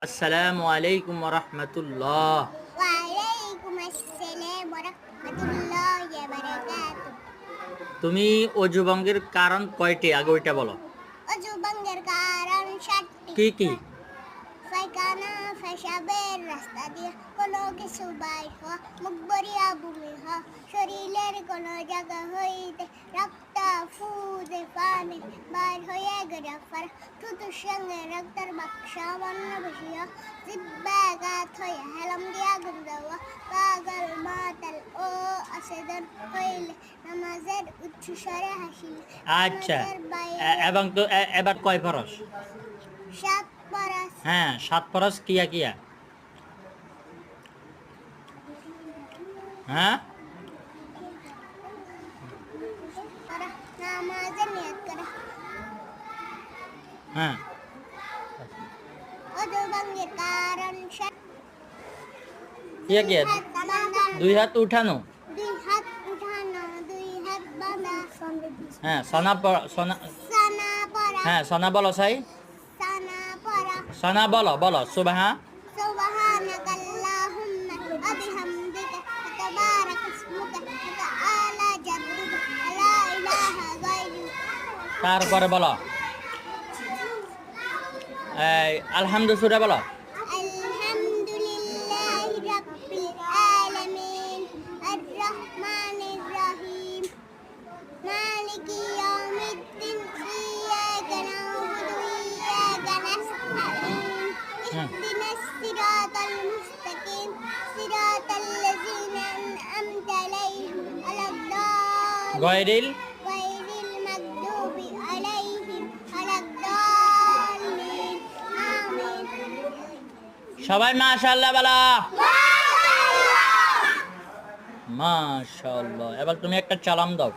আসসালামু আলাইকুম রহমতুল্লাহ। ওয়ালাইকুম আসসালাম ওয়া রাহমাতুল্লাহি ওয়া বারাকাতুহু। তুমি অজু ভঙ্গের কারণ কয়টি আগে ওইটা বলো। অজু ভঙ্গের কারণ 7টি। কি কি? পায়খানা, পেশাবের রাস্তা দিয়ে কোনো কিছু বাইর হওয়া, মুখ ভরিয়া বমি হওয়া, শরীরের কোনো জায়গা হইতে রক্ত ফুদে পানি বাইর হয়ে গেলে পড়া, থুতুর সঙ্গে রক্তের বাক সামান্য বেশি হওয়া, জিহ্বাঘাত হয়ে হেলাম দিয়া গন্ধ হওয়া, পাগল মাতাল ও অচেতন হইলে, নামাজের উচ্চ স্বরে হাসিলে, আচ্ছা, নামাজের বাইরে এবং তো এবার কয় ফরজ? 7 ফরজ। হ্যাঁ, 7 ফরজ কিয়া কিয়া? হ্যাঁ, নামাজে নিয়ত করা। হ্যাঁ, অজু ভঙ্গের কারণ কিয়া কিয়া? দুই হাত উঠানো। 2 হাত উঠানো, 2 হাত বাঁধা, হ্যাঁ, সনা। সানা পড়া, হ্যাঁ, সনা বলো সাই। সানা পড়া, সনা বলো বলো সুবহা। সুবহানাকাল্লাহুম্মা ওয়া বিহামদিকা তাবারাক ইসমুকা ওয়া তাআলা জাদ্দুকা লা ইলাহা গায়রুক। তারপরে বলো আলহামদুলিল্লাহ সূরা বলো। আলহামদুলিল্লাহি রাব্বিল আলামিন আর রহমানির রহিম মালিকি ইয়াউমিদ্দিন ইয়্যাকা না'বুদু ওয়া ইয়্যাকা নাস্তাঈন ইহদিনাস সিরাতাল মুস্তাকিম সিরাতাল লাযিনা আন'আমতা আলাইহিম গয়রিল গায়রিল মাগদুবি আলাইহিম ওয়ালাদ-দাল্লিন। আমিন। সবাই মাশাআল্লাহ বলো। মাশাআল্লাহ। এবার তুমি একটা সালাম দাও।